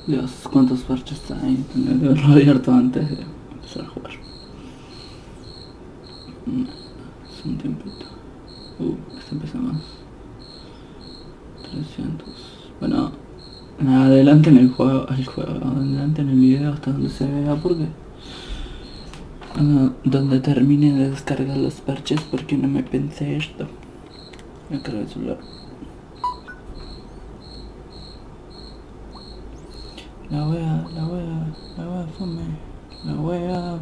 Dios, cuántos parches hay. Tendría que haberlo abierto antes de empezar a jugar. Es un tiempito. Este empieza más. 300. Bueno, adelante en el juego, adelante en el video hasta donde se vea, porque donde termine de descargar los parches, porque no me pensé esto. Voy a cargar el celular. La wea, fome. La wea.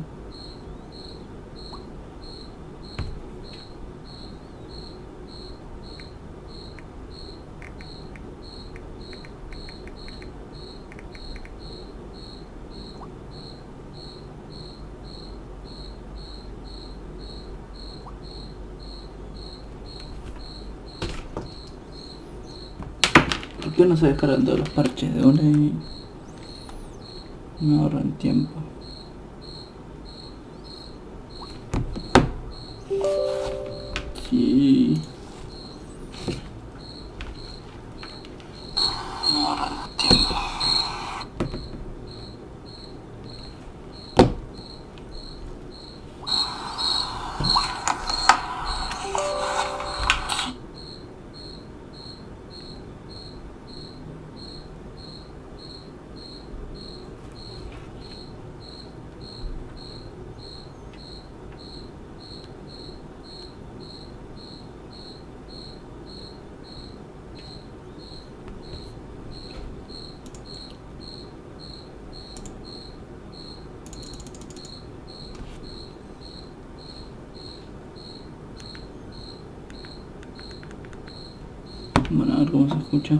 ¿Por qué no se descargan todos los parches de una y me ahorran tiempo? Sí. Me ahorran tiempo. Bueno, a ver cómo se escucha.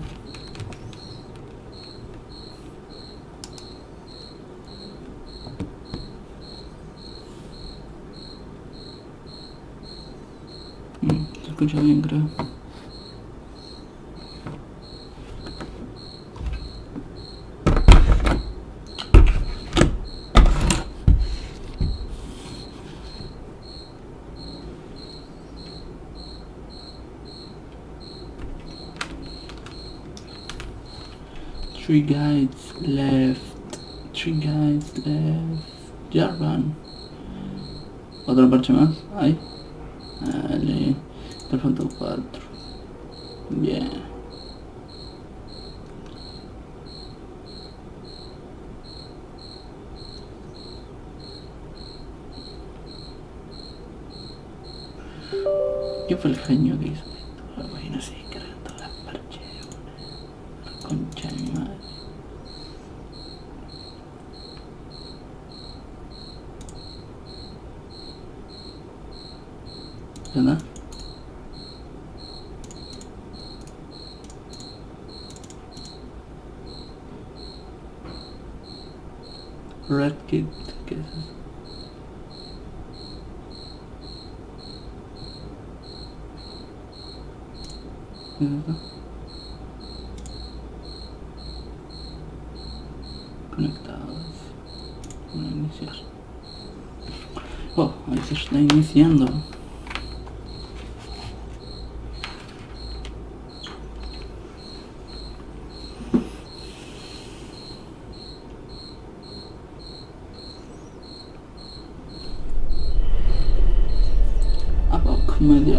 Se escucha bien, creo. Three guys left. Ya van. ¿Otro parche más? Ahí. Dale. Te faltan 4. Bien. ¿Quién fue el genio que hizo esto? Bueno, sí, cargan todas las parches de una. Concha de mi madre. ¿Verdad? Red Kit, ¿qué es eso? ¿Qué es eso? Conectados. Voy a iniciar. Oh, ahí se está iniciando. Media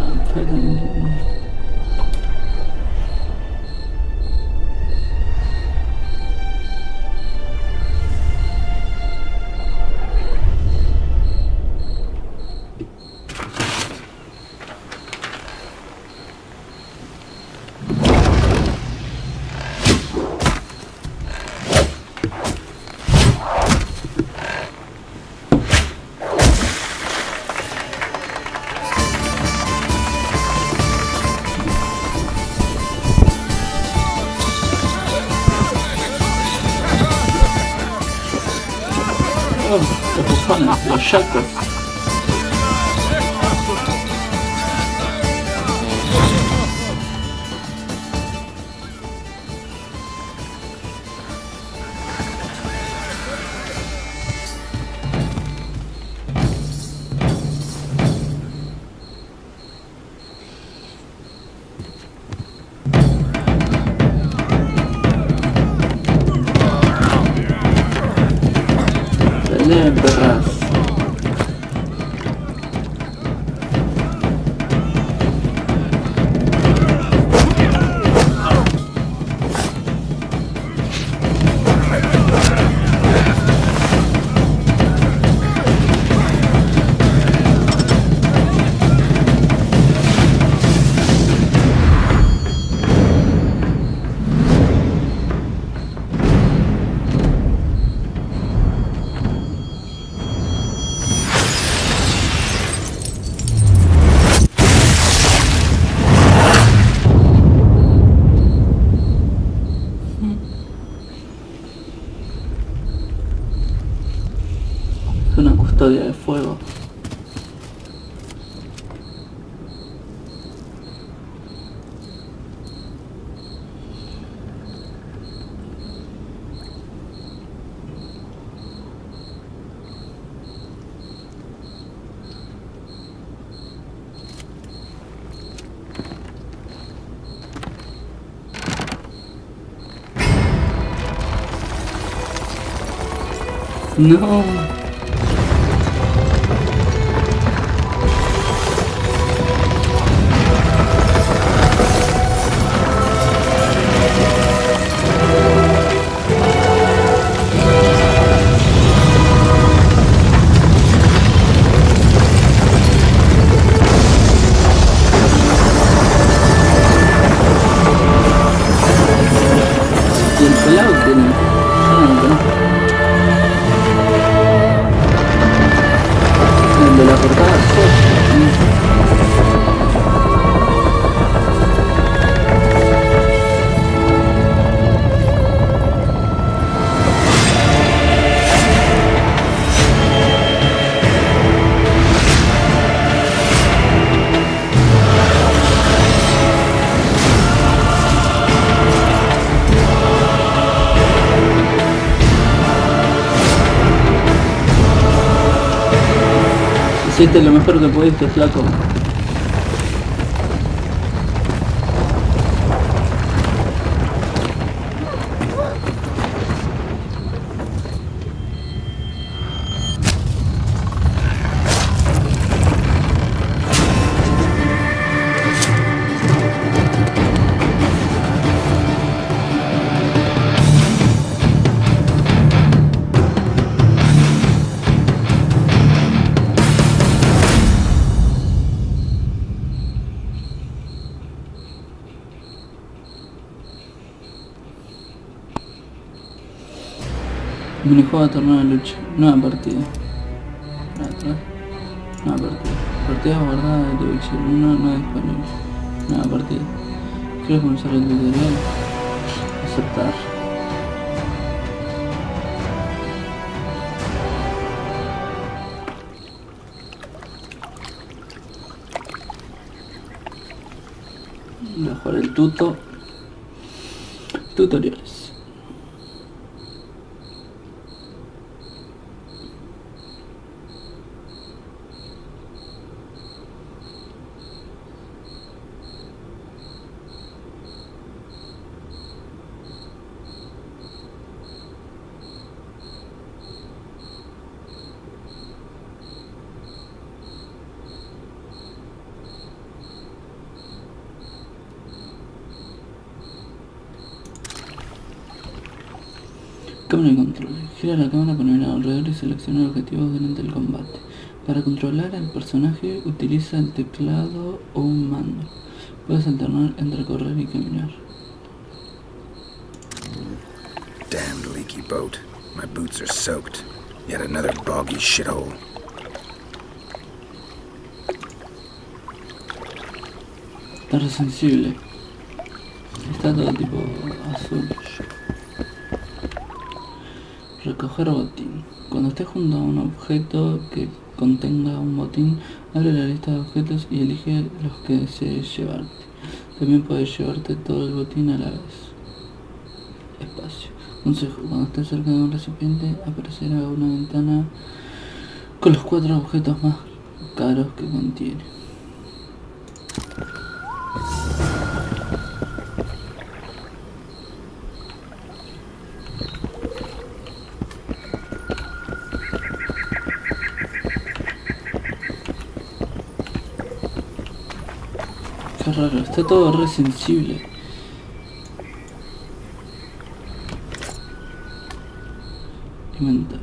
los bufones, los shacos. custodia de fuego. No. Y el pelado tiene. Yo no lo conozco. El de la portada Soch. Hiciste lo mejor que pudiste, flaco. Minijuego de torneo de lucha. Nueva partida. Atrás. Nueva partida. Partida guardada de televisión 1 no disponible. Nueva partida. ¿Quieres comenzar el tutorial? Aceptar. Voy a jugar el tutoriales. Cámara de control. Gira la cámara para mirar alrededor y seleccionar objetivos durante el combate. Para controlar al personaje utiliza el teclado o un mando. Puedes alternar entre correr y caminar. Damned leaky boat. My boots are soaked. Yet another boggy shithole. Está resensible. Está todo tipo azul. Recoger botín. Cuando estés junto a un objeto que contenga un botín, abre la lista de objetos y elige los que desees llevarte. También puedes llevarte todo el botín a la vez. Espacio. Consejo. Cuando estés cerca de un recipiente, aparecerá una ventana con los 4 objetos más caros que contiene. Qué raro, está todo re sensible. Inventario.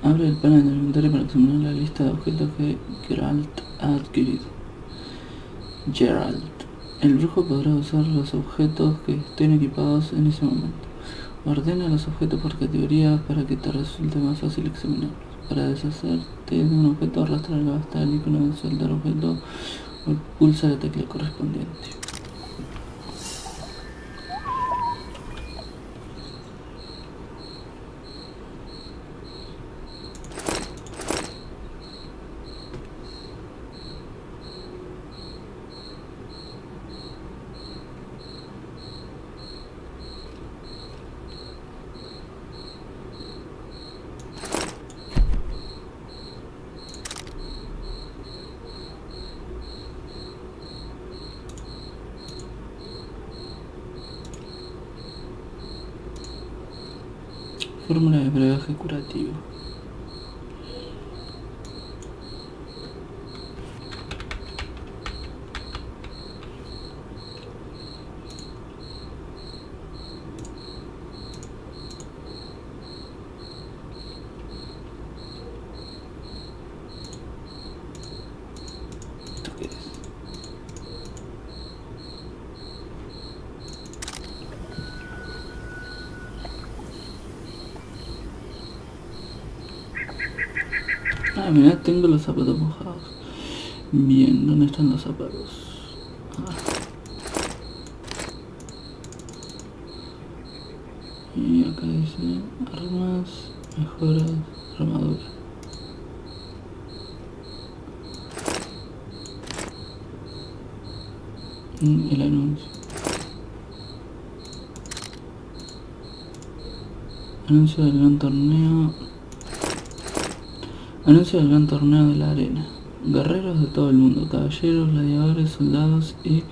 Abre el panel del inventario para examinar la lista de objetos que Geralt ha adquirido. Geralt. El brujo podrá usar los objetos que estén equipados en ese momento. Ordena los objetos por categorías para que te resulte más fácil examinarlos. Para deshacerte de un objeto, arrastra hasta el icono de soltar objeto o pulsa la tecla correspondiente. Fórmula de brebaje curativo. ¿Esto qué es? Ah, mirá, tengo los zapatos mojados. Bien, ¿dónde están los zapatos? Ah. Y acá dice armas, mejoras, armadura. El anuncio. Anuncio del gran torneo. Anuncio del gran torneo de la arena. Guerreros de todo el mundo, caballeros, gladiadores, soldados y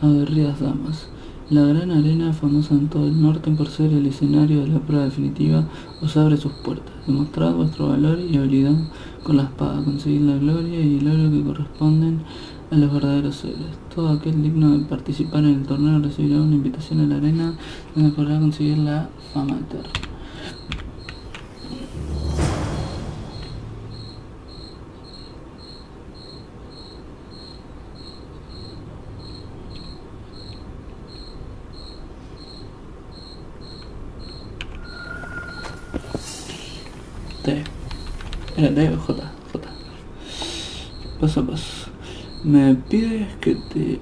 aguerridas damas. La gran arena, famosa en todo el norte por ser el escenario de la prueba definitiva, os abre sus puertas. Demostrad vuestro valor y habilidad con la espada, conseguid la gloria y el oro que corresponden a los verdaderos héroes. Todo aquel digno de participar en el torneo recibirá una invitación a la arena donde podrá conseguir la fama eterna. T. Era T o J. Paso a paso. Me pides que te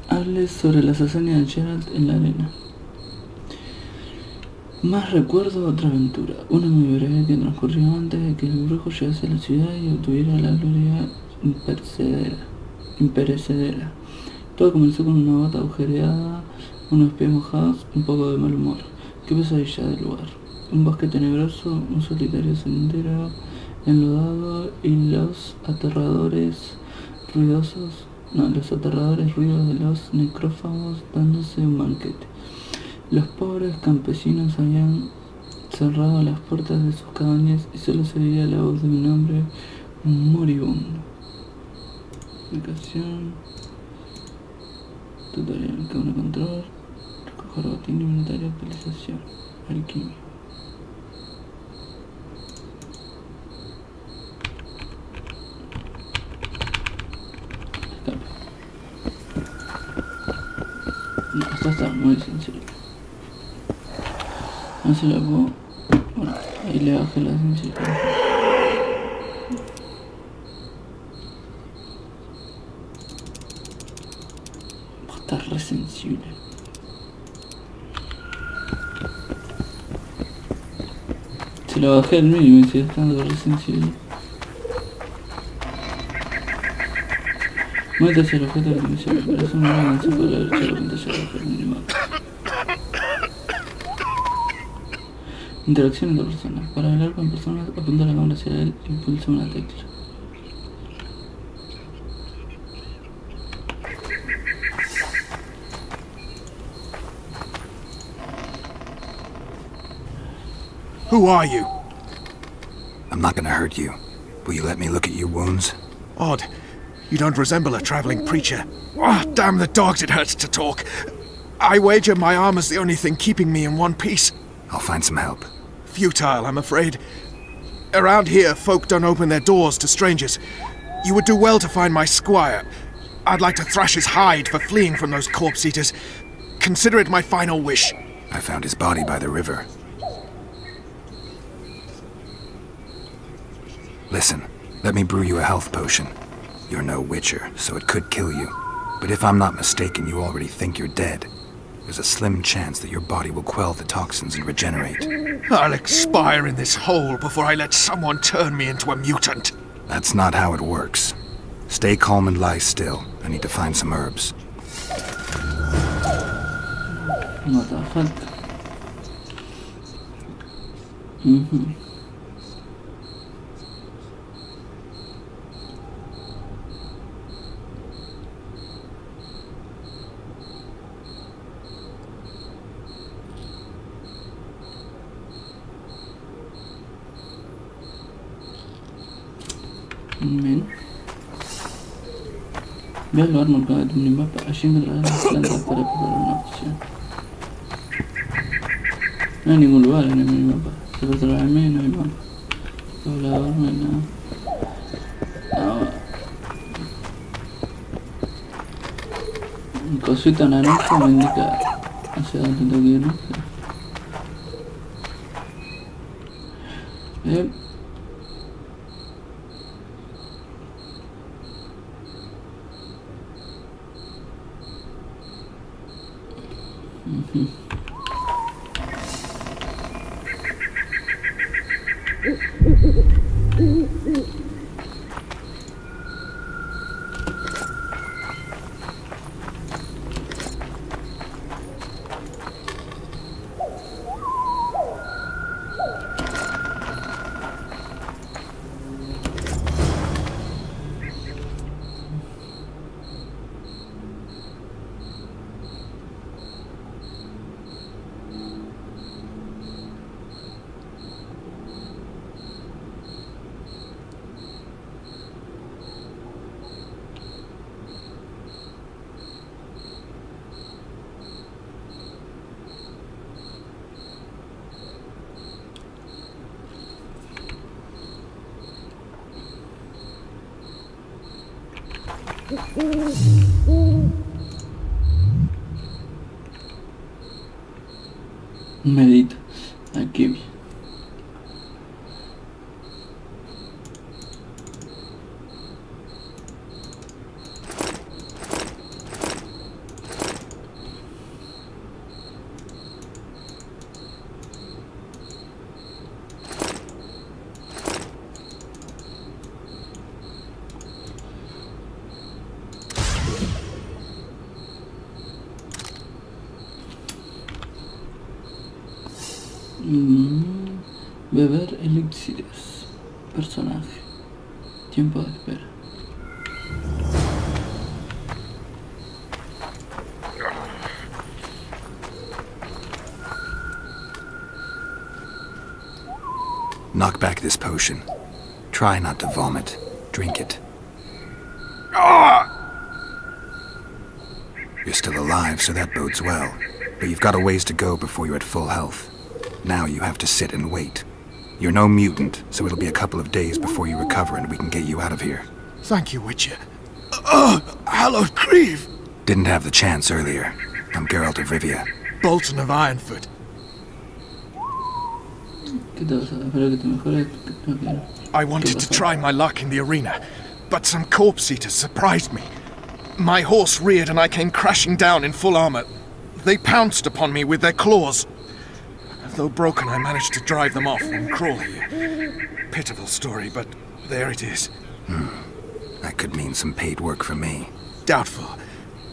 hables sobre las hazañas de Geralt en la arena. Más recuerdo otra aventura, una muy breve que transcurrió antes de que el brujo llegase a la ciudad y obtuviera la gloria imperecedera. Todo comenzó con una bota agujereada, unos pies mojados, un poco de mal humor. Qué pesadilla del lugar. Un bosque tenebroso, un solitario sendero enlodado y los aterradores ruidos de los necrófagos dándose un banquete. Los pobres campesinos habían cerrado las puertas de sus cabañas y solo se oía la voz de un hombre moribundo. Aplicación. Tutorial, cada uno control. Recoger botín, inventario, actualización. Alquimia. Escape. No, esto está muy sencillo. No se la puedo. Bueno, ahí le bajé la sensibilidad. Está re sensible. Se lo bajé al mínimo y sigue estando re sensible. Muévete hacia el objeto de la misión. Parece un gran avance por la derecha de la pantalla bajo el minimapa. Interacción entre personas. Para hablar con personas, apunta la cámara hacia él y pulsa una tecla. Who are you? I'm not gonna hurt you. Will you let me look at your wounds? Odd. You don't resemble a traveling preacher. Oh, damn the dogs, it hurts to talk. I wager my armor's the only thing keeping me in one piece. I'll find some help. Futile, I'm afraid. Around here, folk don't open their doors to strangers. You would do well to find my squire. I'd like to thrash his hide for fleeing from those corpse-eaters. Consider it my final wish. I found his body by the river. Listen, let me brew you a health potion. You're no witcher, so it could kill you. But if I'm not mistaken, you already think you're dead. There's a slim chance that your body will quell the toxins and regenerate. I'll expire in this hole before I let someone turn me into a mutant. That's not how it works. Stay calm and lie still. I need to find some herbs. No te falta. Men. Ve al lugar marcado de tu minimapa. Allí encontrarás las plantas para preparar una poción. No hay ningún lugar en el minimapa. Se pasará al medio, no hay mapa. Poblador, no hay nada. Un cosito naranja me indica hacia dónde tengo que ir, ¿no? Medita. Aquí. Beber elixires. Personaje. Tiempo de espera. Knock back this potion. Try not to vomit. Drink it. You're still alive, so that bodes well. But you've got a ways to go before you're at full health. Now you have to sit and wait. You're no mutant, so it'll be a couple of days before you recover and we can get you out of here. Thank you, Witcher. Hallowed Grieve! Didn't have the chance earlier. I'm Geralt of Rivia. Bolton of Ironfoot. ¿Qué te pasa? Espero que te mejores. I wanted to try my luck in the arena, but some corpse eaters surprised me. My horse reared and I came crashing down in full armor. They pounced upon me with their claws. Though broken, I managed to drive them off and crawl here. Pitiful story, but there it is. That could mean some paid work for me. Doubtful.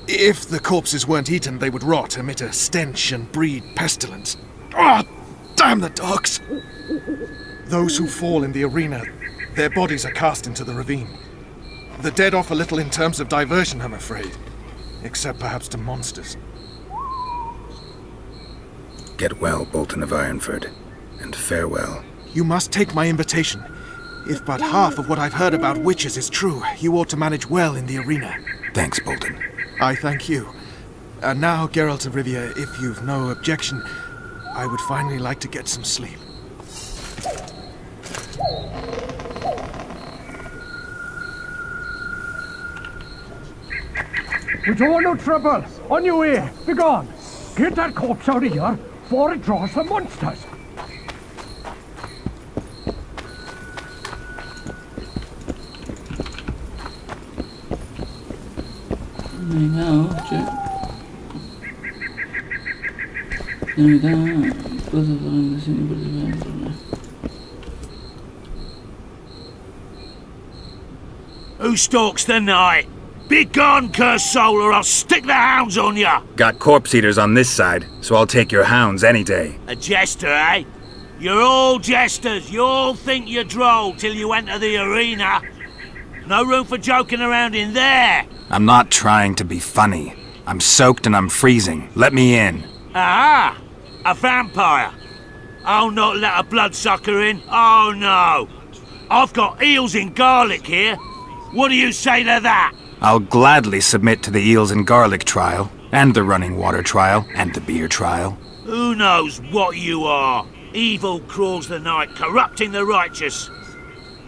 If the corpses weren't eaten, they would rot, emit a stench, and breed pestilence. Ah, damn the dogs! Those who fall in the arena, their bodies are cast into the ravine. The dead offer little in terms of diversion, I'm afraid. Except perhaps to monsters. Get well, Bolton of Ironford, and farewell. You must take my invitation. If but half of what I've heard about witches is true, you ought to manage well in the arena. Thanks, Bolton. I thank you. And now, Geralt of Rivia, if you've no objection, I would finally like to get some sleep. We don't want no trouble. On your way. Be gone. Get that corpse out of here before it draws the monsters. No, che. Limita cosas de organización y participar en el torneo. Who stalks the night? Be gone, cursed soul, or I'll stick the hounds on ya! Got corpse eaters on this side, so I'll take your hounds any day. A jester, eh? You're all jesters. You all think you're droll till you enter the arena. No room for joking around in there. I'm not trying to be funny. I'm soaked and I'm freezing. Let me in. Aha! A vampire. I'll not let a bloodsucker in. Oh no! I've got eels in garlic here. What do you say to that? I'll gladly submit to the eels and garlic trial, and the running water trial, and the beer trial. Who knows what you are? Evil crawls the night, corrupting the righteous.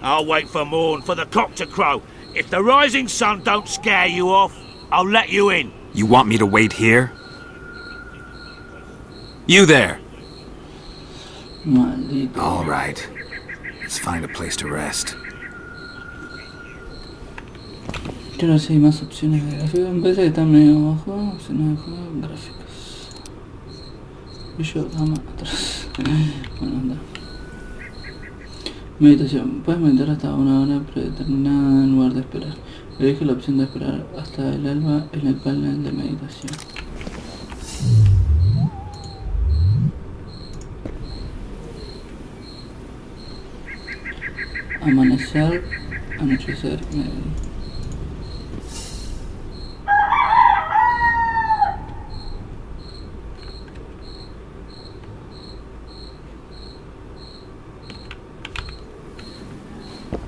I'll wait for morn, for the cock to crow. If the rising sun don't scare you off, I'll let you in. You want me to wait here? You there! Maldito. All right. Let's find a place to rest. Quiero ver si hay más opciones de gráficos. Me parece que están medio abajo. Opciones de juego, gráficos. Yo, gama, atrás. Bueno, anda. Meditación. Puedes meditar hasta una hora predeterminada en lugar de esperar. Elige la opción de esperar hasta el alba en el panel de meditación. Amanecer, anochecer,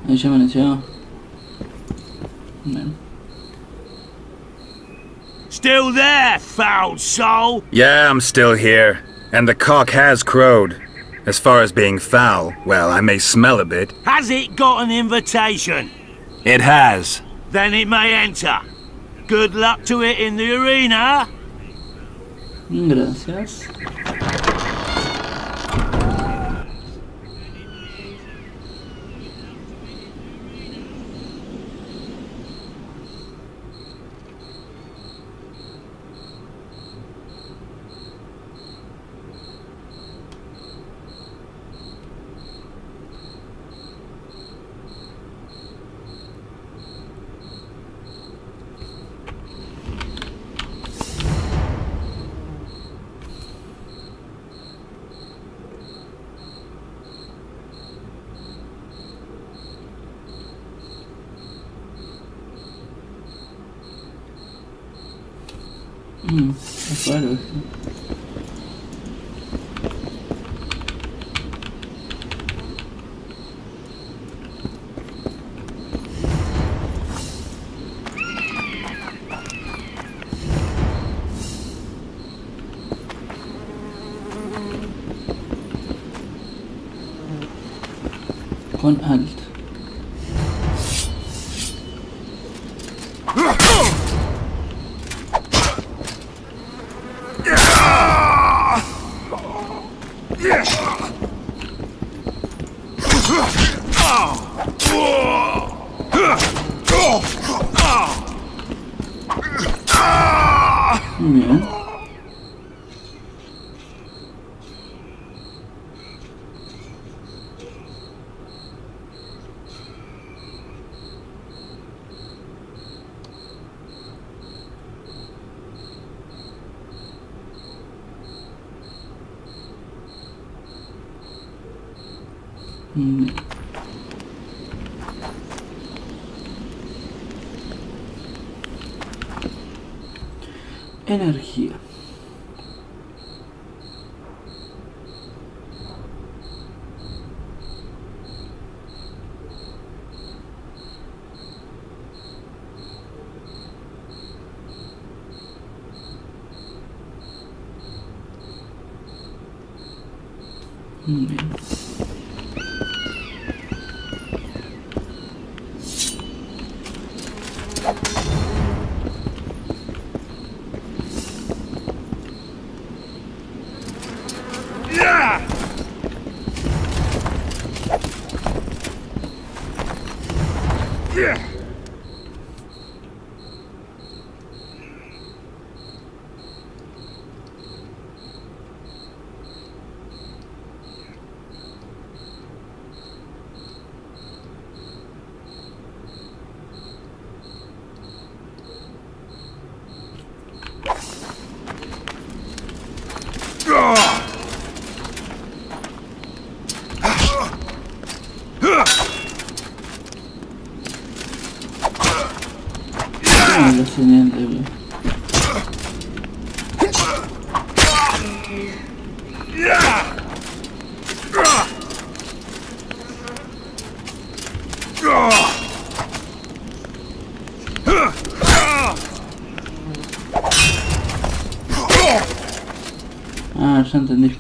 ahí ya amaneció. Bueno. Still there, foul soul? Yeah, I'm still here. And the cock has crowed. As far as being foul, well, I may smell a bit. Has it got an invitation? It has. Then it may enter. Good luck to it in the arena. Gracias. Es raro esto. Con alt. Muy bien. Energía. Muy bien. La señal débil. Ah, ya entendí.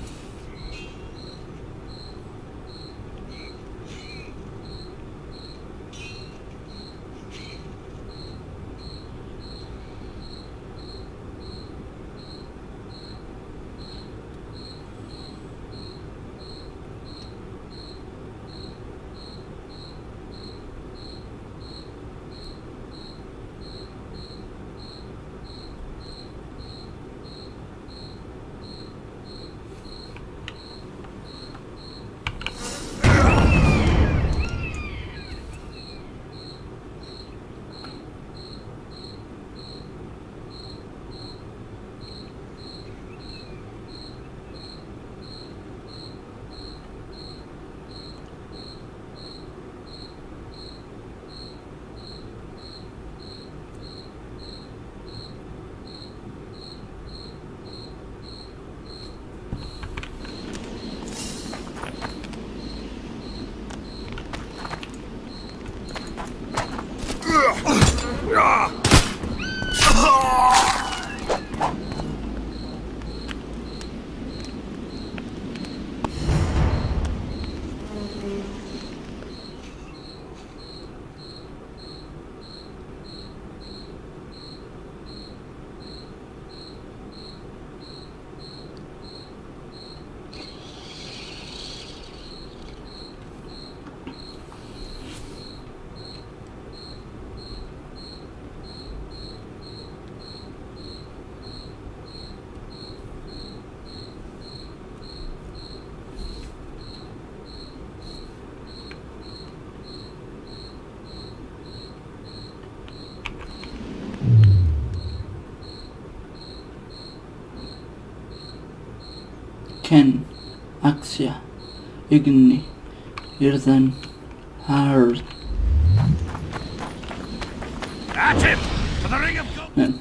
Ken, Axia, Igni, Irdan, Hard. At him! For the ring of gold! Man.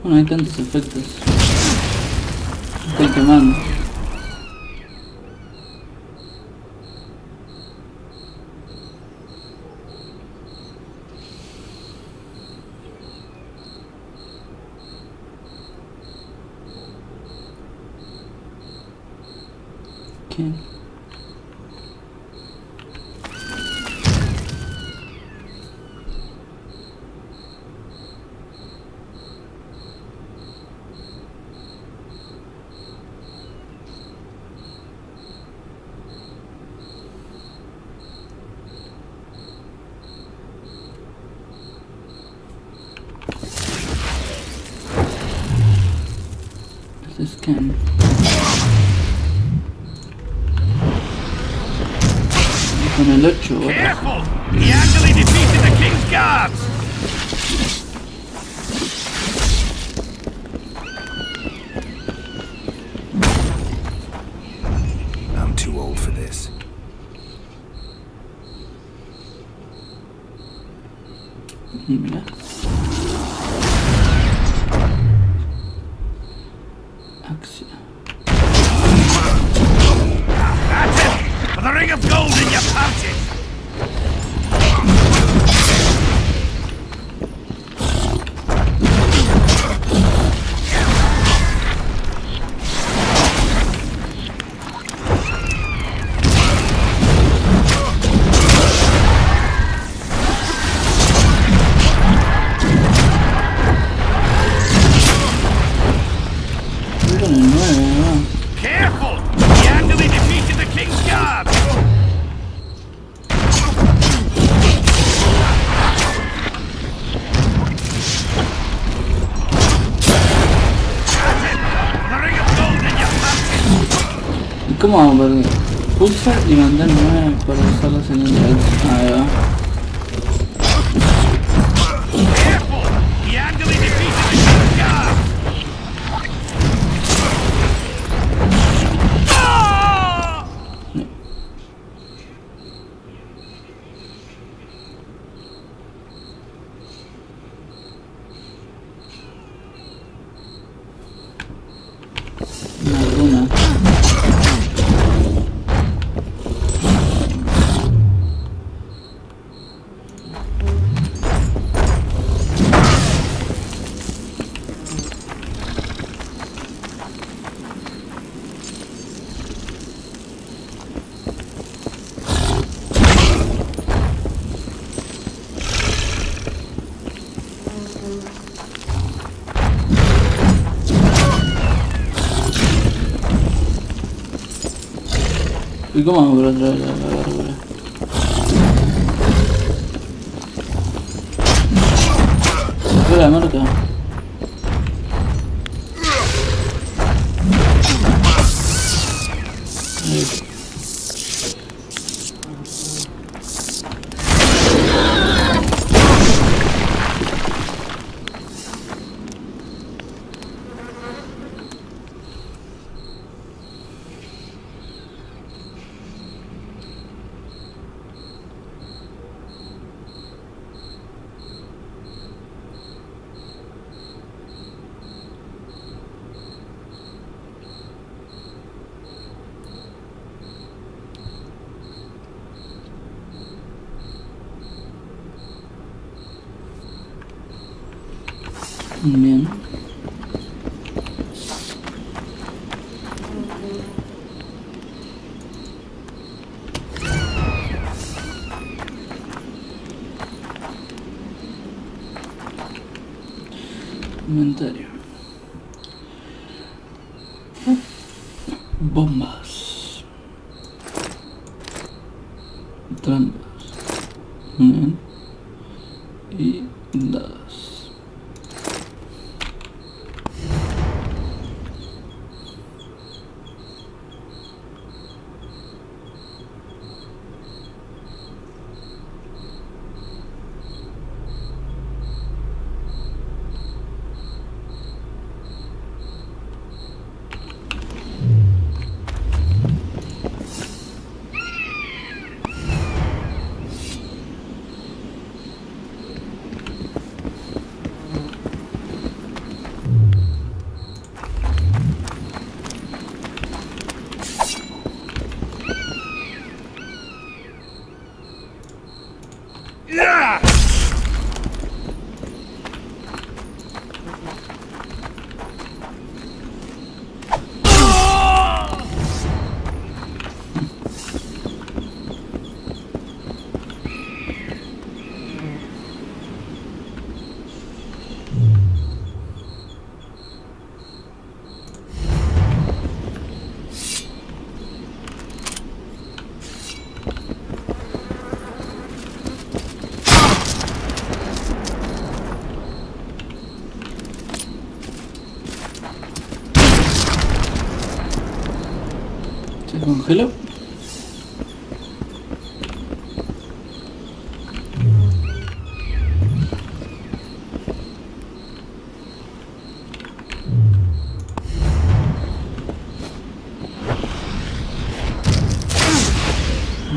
Bueno, hay tantos efectos. Estoy quemando. ¿Quién? Scan. Con el 8. Careful! He actually defeated the King's Guards! I'm too old for this. Mira. Axia. That's it! For the ring of gold in your pouches! Con el 9, Careful! He actually defeated the King's Guards! That's it! For the ring of gold in your pouches! ¿Y cómo vamos a ver? Pulsa y mandar 9 para usarlas en el chat. Ahí va. Careful! He actually defeated the King's Guards! ¿Y cómo vamos para traer la verdura? ¿Se fue la marca? Ahí. Bien. Inventario. Bombas. Trampas. Bien. Y dados. ¿Se congeló?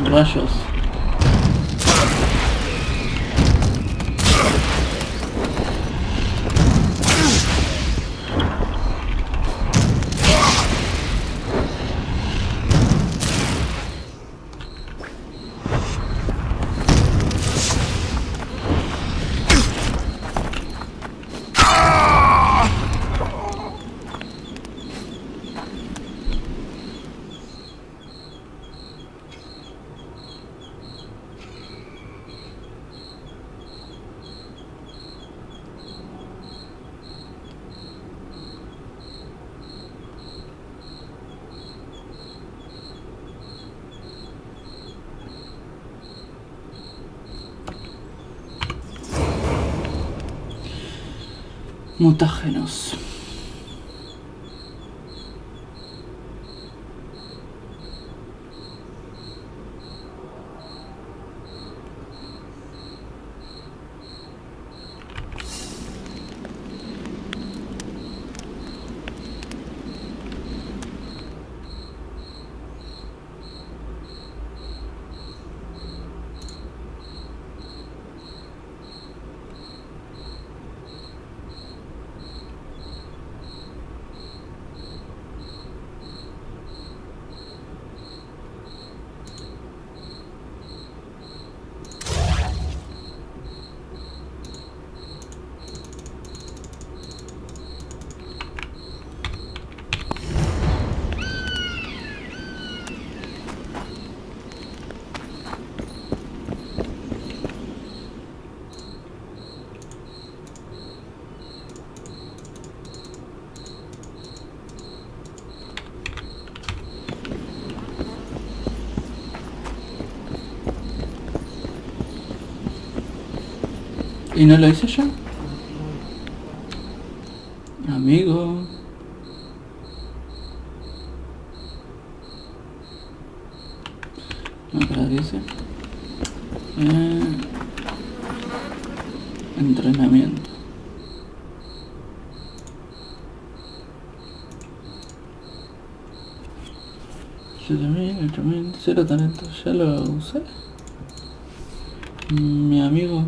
Rayos. Mutágenos. ¿Y no lo hice yo? Amigo. No, ¿para qué dice? Entrenamiento. Cero talento. ¿Ya lo usé? Mi amigo.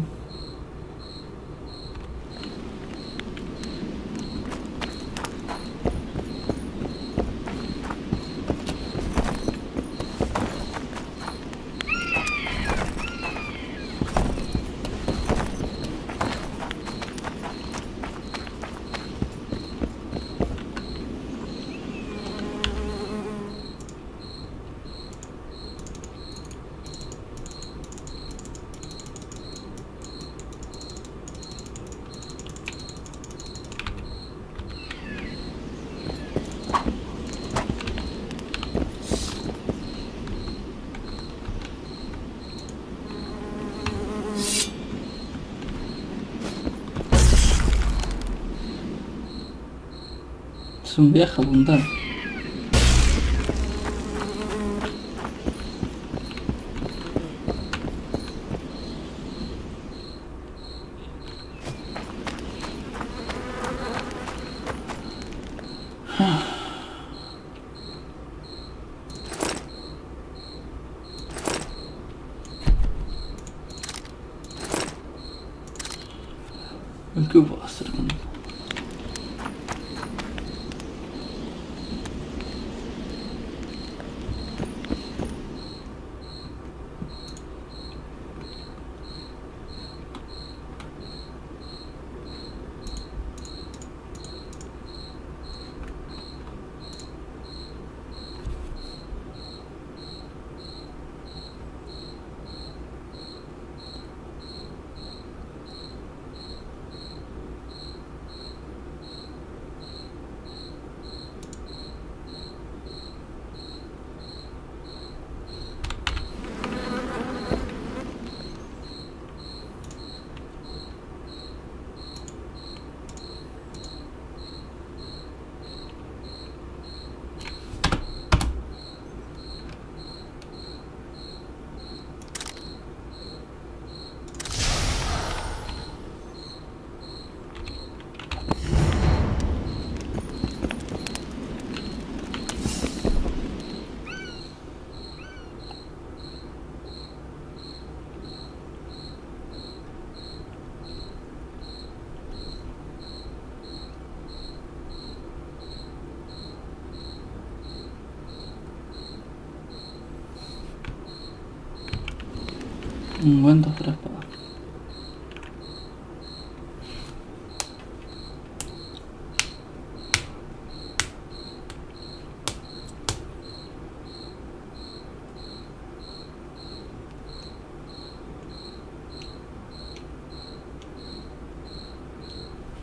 Es un viaje a apuntar. ¿Qué puedo hacer con esto? Un buen 2 3 para.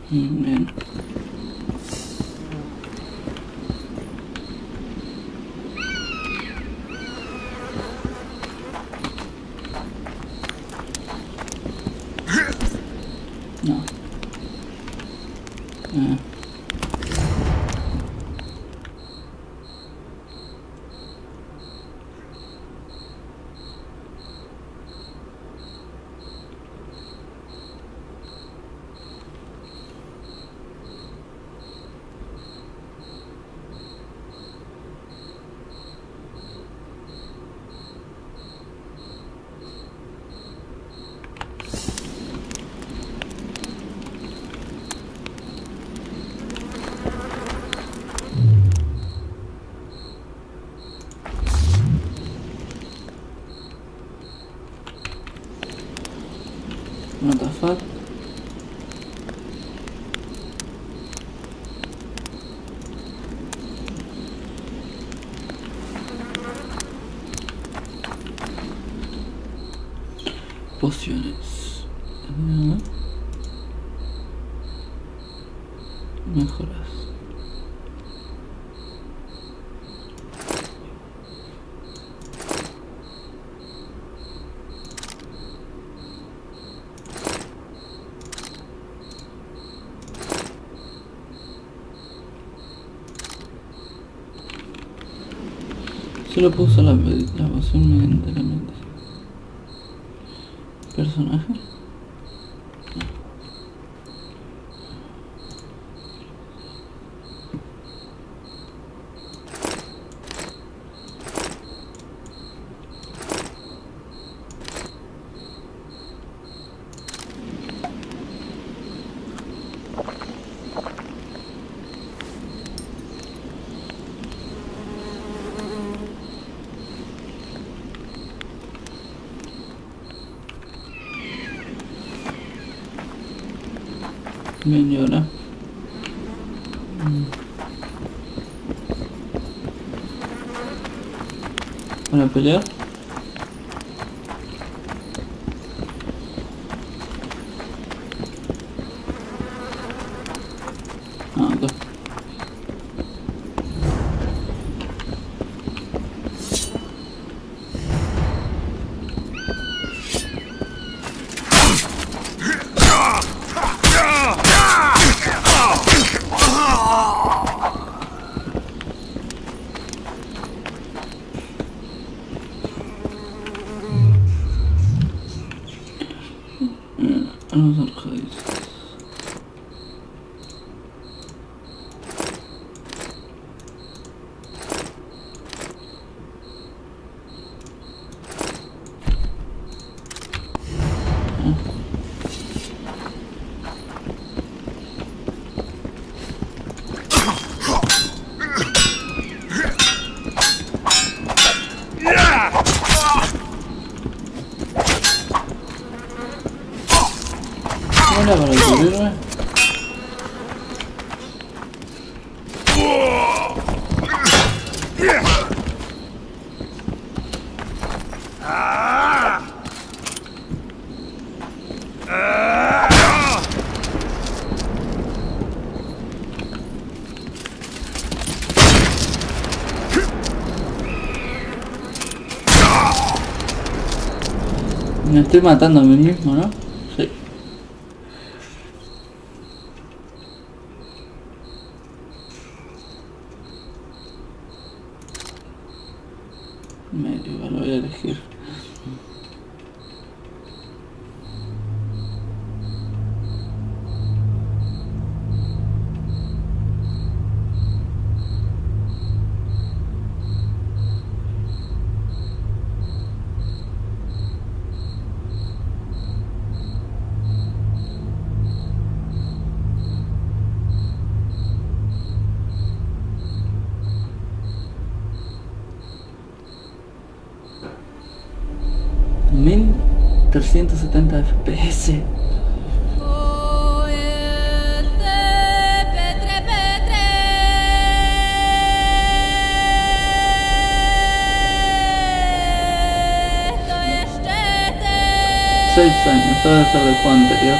Bien. No. What the fuck? Pociones. Mejoras. Solo puedo usar la poción mediante la mente. Personaje. Bien, y ahora para pelear. Acá. Vamos a arcades. Hola, para cubrirme. Me estoy matando a mí mismo, ¿no? Sí. Medio, lo voy a elegir. Min 370 FPS. Seis años, eso debe ser del juego anterior.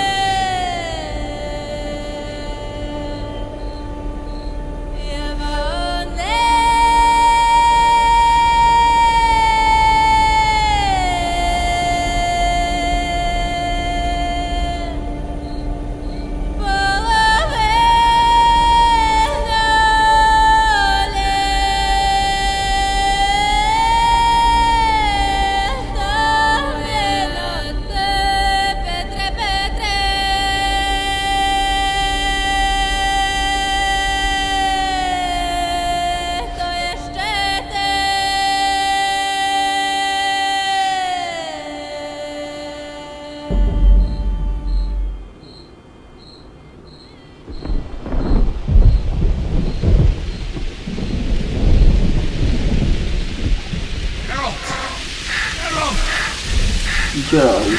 Gerald.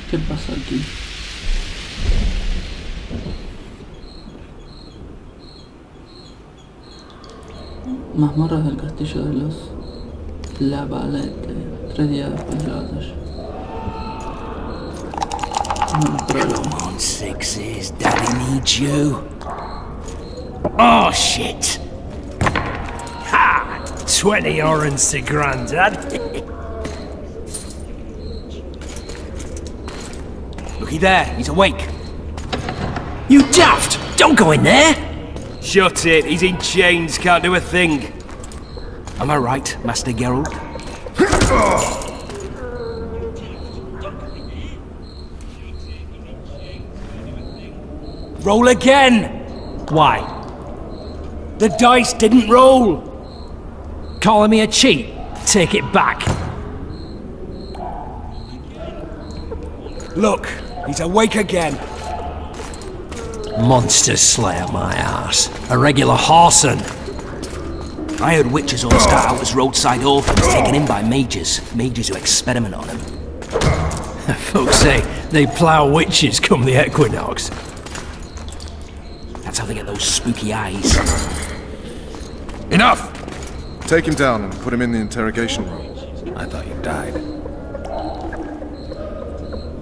¿Qué pasa aquí? Mazmorras del castillo de los Lavalette. 3 días después de la batalla. Come on, sixes. Daddy needs you. Oh, shit. Ha! 20 orange to Grandad. Looky there, he's awake. You daft! Don't go in there! Shut it, he's in chains, can't do a thing. Am I right, Master Geralt? Roll again! Why? The dice didn't roll! Calling me a cheat? Take it back. Look, he's awake again. Monster Slayer, my ass. A regular horson. I heard witches all start out as roadside orphans taken in by mages. Mages who experiment on them. Folks say they plough witches come the equinox. That's how they get those spooky eyes. Enough! Take him down and put him in the interrogation room. I thought you died.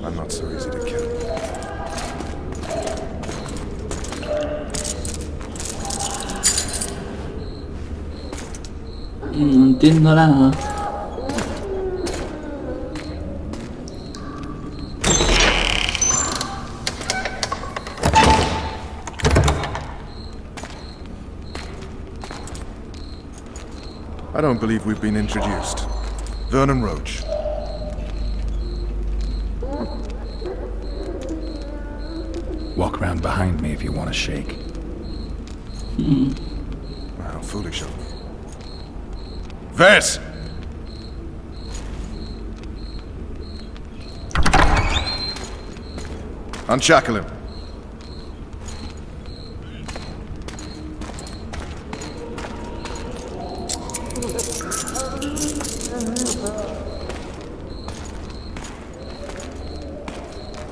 I'm not so easy to kill. No entiendo nada. I don't believe we've been introduced. Vernon Roach. Walk around behind me if you want to shake. How foolish of me. Vess! Unshackle him.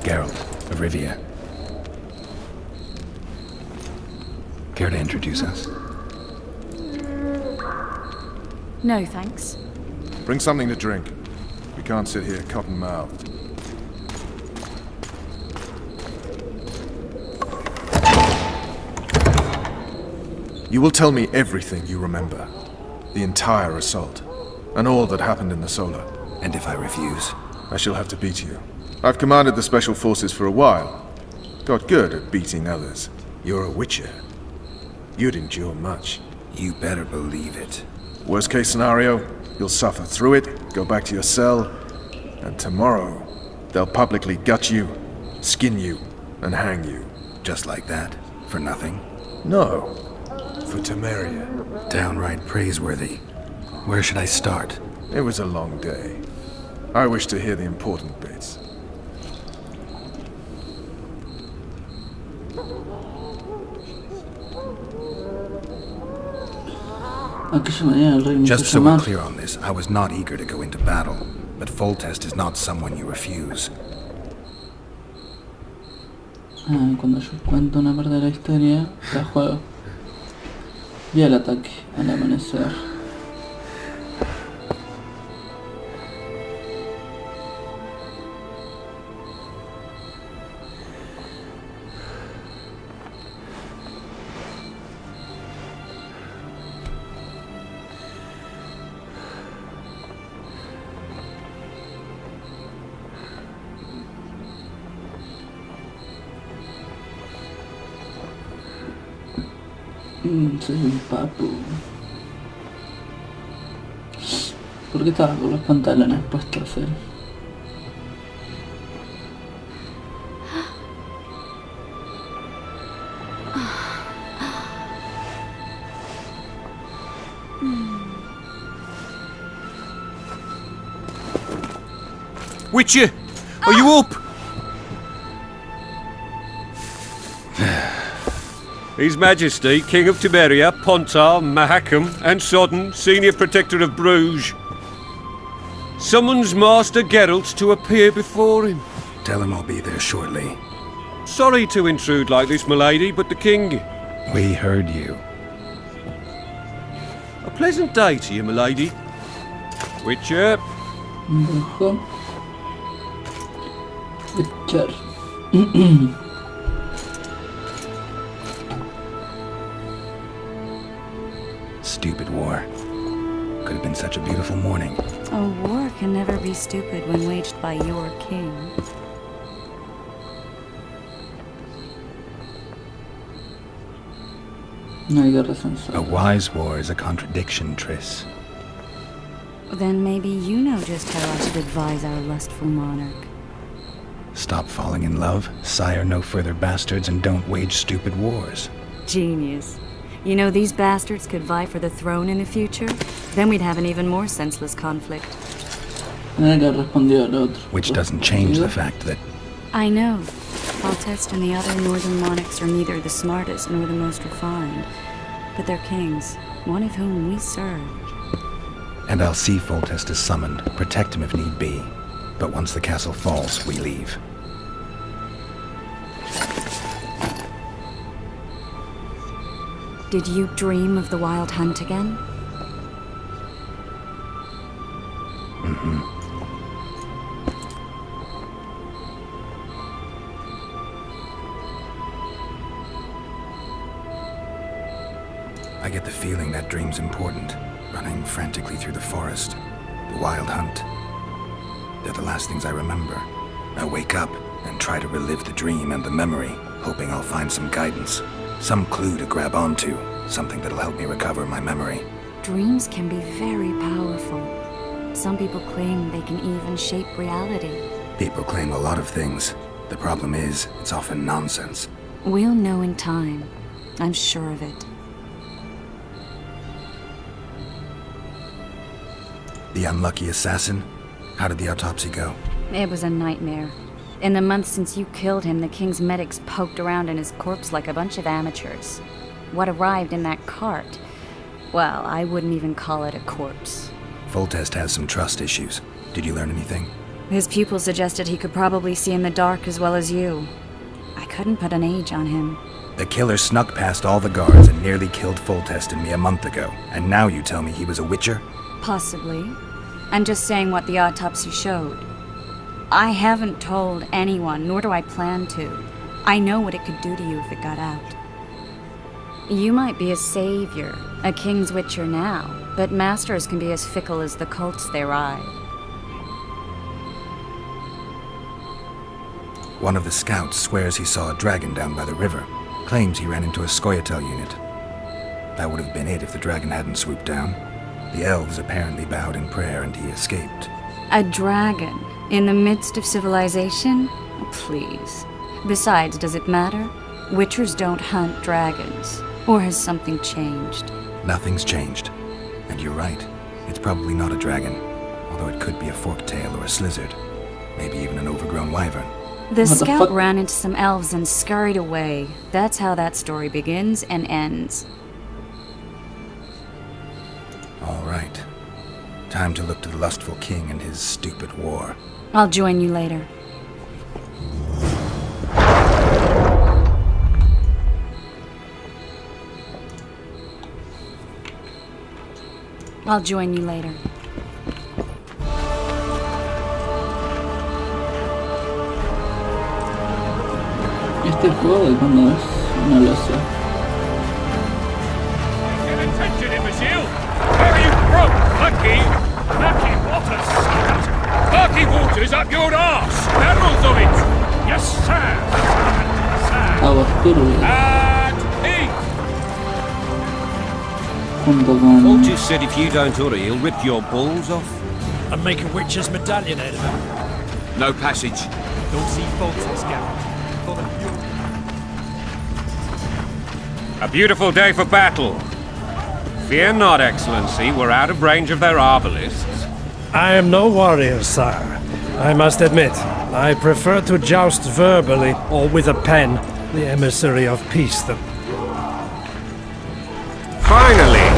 Geralt of Rivia. Care to introduce us? No, thanks. Bring something to drink. We can't sit here cotton-mouthed. You will tell me everything you remember. The entire assault. And all that happened in the Solar. And if I refuse? I shall have to beat you. I've commanded the Special Forces for a while. Got good at beating others. You're a Witcher. You'd endure much. You better believe it. Worst case scenario, you'll suffer through it, go back to your cell, and tomorrow, they'll publicly gut you, skin you, and hang you. Just like that? For nothing? No. For Temeria. Downright praiseworthy. Where should I start? It was a long day. I wish to hear the important bits. Aquella manera el rey me Just hizo so we're llamar. clear on this, I was not eager to go into battle, but Foltest is not someone you refuse. Cuando yo cuento una parte de la historia, la juego. Y el ataque al amanecer. Soy un papu. ¿Por qué estaba con los pantalones puestos él? Witcher, are you up? His Majesty, King of Temeria, Pontar, Mahakam, and Sodden, Senior Protector of Bruges, summons Master Geralt to appear before him. Tell him I'll be there shortly. Sorry to intrude like this, milady, but the King... We heard you. A pleasant day to you, milady. Witcher. Rojo. Witcher. Stupid war. Could have been such a beautiful morning. A war can never be stupid when waged by your king. No hay guerra sensata. A wise war is a contradiction, Triss. Then maybe you know just how I should advise our lustful monarch. Stop falling in love, sire no further bastards, and don't wage stupid wars. Genius. You know, these bastards could vie for the throne in the future? Then we'd have an even more senseless conflict. Le respondió al otro. Which doesn't change the fact that I know. Foltest and the other northern monarchs are neither the smartest nor the most refined. But they're kings, one of whom we serve. And I'll see Foltest is summoned, protect him if need be. But once the castle falls, we leave. Did you dream of the wild hunt again? Mm-hmm. I get the feeling that dream's important. Running frantically through the forest. The wild hunt. They're the last things I remember. I wake up and try to relive the dream and the memory, hoping I'll find some guidance. Some clue to grab onto. Something that'll help me recover my memory. Dreams can be very powerful. Some people claim they can even shape reality. People claim a lot of things. The problem is, it's often nonsense. We'll know in time. I'm sure of it. The unlucky assassin? How did the autopsy go? It was a nightmare. In the months since you killed him, the king's medics poked around in his corpse like a bunch of amateurs. What arrived in that cart? Well, I wouldn't even call it a corpse. Foltest has some trust issues. Did you learn anything? His pupil suggested he could probably see in the dark as well as you. I couldn't put an age on him. The killer snuck past all the guards and nearly killed Foltest and me a month ago. And now you tell me he was a witcher? Possibly. I'm just saying what the autopsy showed. I haven't told anyone, nor do I plan to. I know what it could do to you if it got out. You might be a savior, a king's witcher now, but masters can be as fickle as the cults they ride. One of the scouts swears he saw a dragon down by the river. Claims he ran into a Scoia'tael unit. That would have been it if the dragon hadn't swooped down. The elves apparently bowed in prayer and he escaped. A dragon? In the midst of civilization? Please. Besides, does it matter? Witchers don't hunt dragons. Or has something changed? Nothing's changed. And you're right. It's probably not a dragon. Although it could be a forktail or a slizzard. Maybe even an overgrown wyvern. The What the scout fuck? ran into some elves and scurried away. That's how that story begins and ends. All right. Time to look to the lustful king and his stupid war. I'll join you later. I'll join you later. Este juego de cuando es, no lo sé. Get attention, imbecile! Where are you from? Lucky? Lucky waters! Lucky waters up your arse! Barrels of it! Yes, sir! Sir! Aguas turbias And eat! junto con... Foltest said if you don't hurry, he'll rip your balls off. And make a witch's medallion out of him. No passage. Don't see Foltest, Garrett. Thought of you. A beautiful day for battle. Fear not, Excellency, we're out of range of their arbalists. I am no warrior, sire. I must admit, I prefer to joust verbally or with a pen, the emissary of peace that... Finally!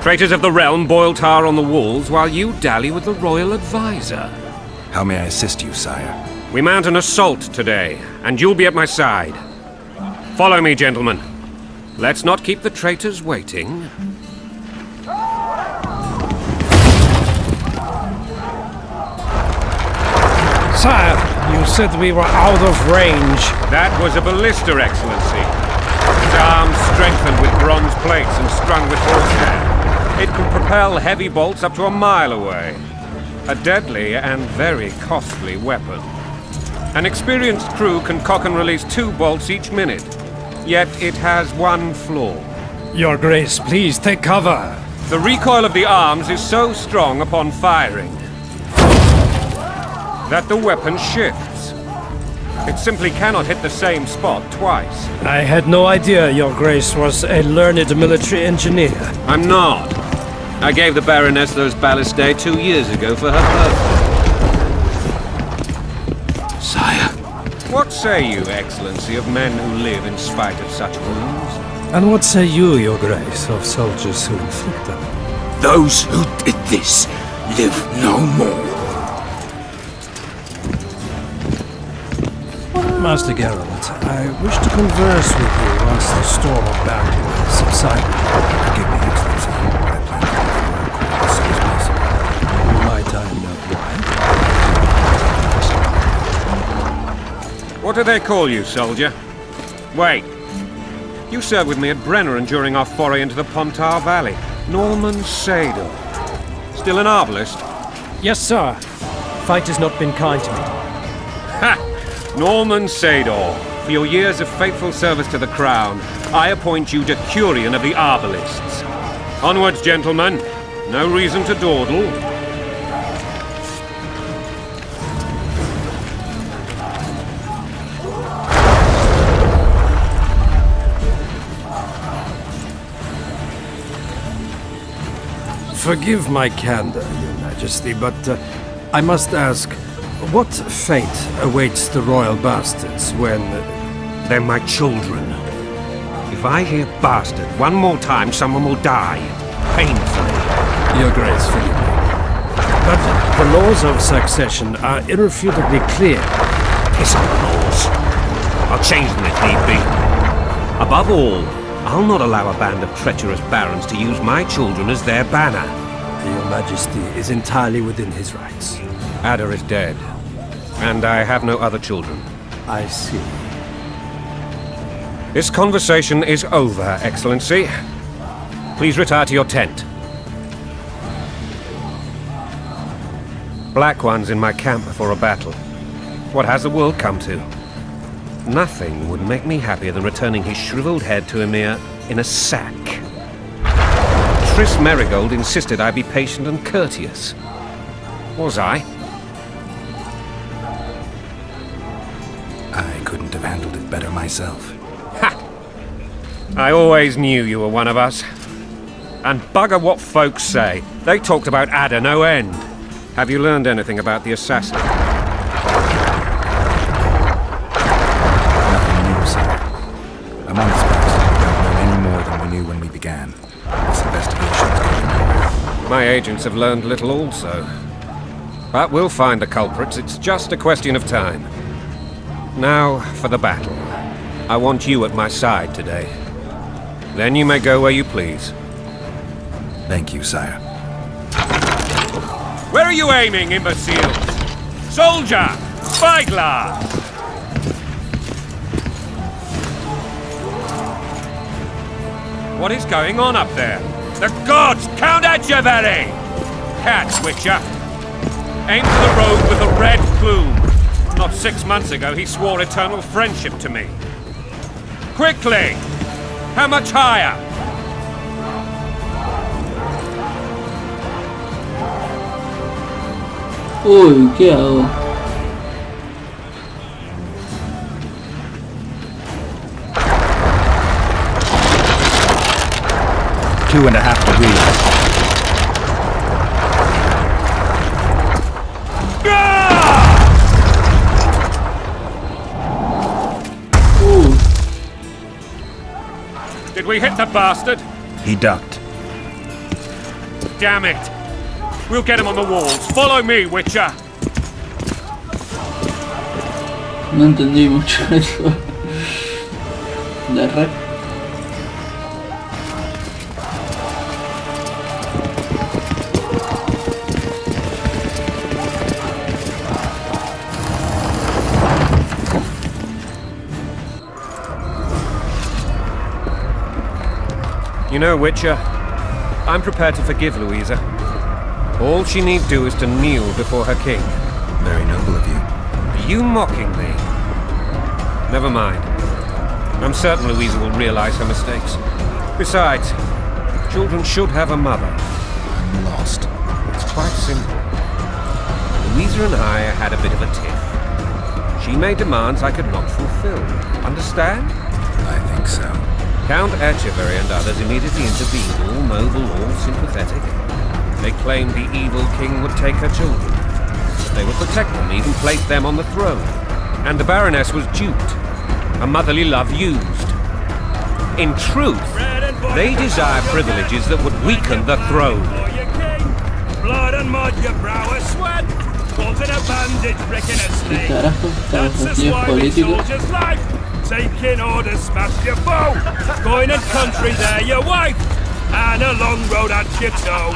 Traitors of the realm boil tar on the walls while you dally with the royal advisor. How may I assist you, sire? We mount an assault today, and you'll be at my side. Follow me, gentlemen. Let's not keep the traitors waiting. Sire, you said we were out of range. That was a ballista, Excellency. Its arms strengthened with bronze plates and strung with horsehair. It can propel heavy bolts up to a mile away. A deadly and very costly weapon. An experienced crew can cock and release 2 bolts each minute. Yet it has one flaw. Your Grace, please take cover. The recoil of the arms is so strong upon firing that the weapon shifts. It simply cannot hit the same spot twice. I had no idea Your Grace was a learned military engineer. I'm not. I gave the Baroness those ballistae 2 years ago for her birthday. Sire. What say you, Excellency, of men who live in spite of such wounds? And what say you, Your Grace, of soldiers who inflict them? Those who did this live no more. Master Geralt, I wish to converse with you once the storm of battle has subsided. Forgive me, Excellency. I plan to leave the as soon as possible. Might I know why? What do they call you, soldier? Wait. You served with me at Brenneran during our foray into the Pontar Valley. Norman Sador. Still an arbalist? Yes, sir. Fight has not been kind to me. Ha! Norman Sador. For your years of faithful service to the Crown, I appoint you Decurion of the Arbalists. Onwards, gentlemen. No reason to dawdle. Forgive my candor, Your Majesty, but I must ask, what fate awaits the royal bastards when... They're my children. If I hear bastard one more time, someone will die. Painfully. Your Grace, forgive me. But the laws of succession are irrefutably clear. Piss on the laws. I'll change them if need be. Above all, I'll not allow a band of treacherous barons to use my children as their banner. Your Majesty is entirely within his rights. Ada is dead, and I have no other children. I see. This conversation is over, Excellency. Please retire to your tent. Black One's in my camp before a battle. What has the world come to? Nothing would make me happier than returning his shriveled head to Emir in a sack. Triss Merigold insisted I be patient and courteous. Was I? I couldn't have handled it better myself. Ha! I always knew you were one of us. And bugger what folks say. They talked about Ada no end. Have you learned anything about the assassin? Nothing new, sir. A month's passed and we don't know any more than we knew when we began. This investigation is going nowhere. My agents have learned little also. But we'll find the culprits. It's just a question of time. Now for the battle. I want you at my side today. Then you may go where you please. Thank you, sire. Where are you aiming, imbeciles? Soldier! Spyglass! What is going on up there? The gods count at you, Berry! Catch, Witcher! Aim for the rogue with a red plume. Not 6 months ago, he swore eternal friendship to me. Quickly! How much higher? Uy, ¿qué hago? Two and a half degrees. Did we hit the bastard? He ducked. Damn it! We'll get him on the walls. Follow me, Witcher! No entendí mucho eso. La rap. You know, Witcher, I'm prepared to forgive Louisa. All she need do is to kneel before her king. Very noble of you. Are you mocking me? Never mind. I'm certain Louisa will realize her mistakes. Besides, children should have a mother. I'm lost. It's quite simple. Louisa and I had a bit of a tiff. She made demands I could not fulfill. Understand? I think so. Count Etcheverry and others immediately intervened, all noble, all sympathetic. They claimed the evil king would take her children. They would protect them, even place them on the throne. And the Baroness was duped. A motherly love used. In truth, they desire privileges that would weaken the throne. Blood and mud, your brow is sweat. Bolted a bandage, breaking a snake. Carajo, That's estamos a aquí en swine política. soldier's life. Taking orders, smash your foe. Going in country, there your wife. And a long road at your toe.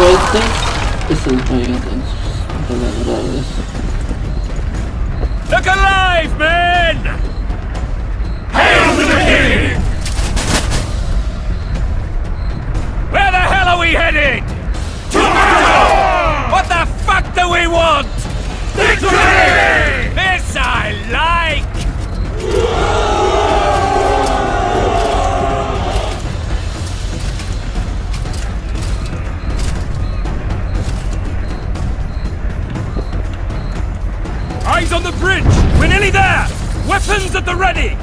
Este es el gigante. Entonces, Look alive, men! Hail to the king! Where the hell are we headed? What the fuck do we want? Victory! This I like! Eyes on the bridge! We're nearly there! Weapons at the ready!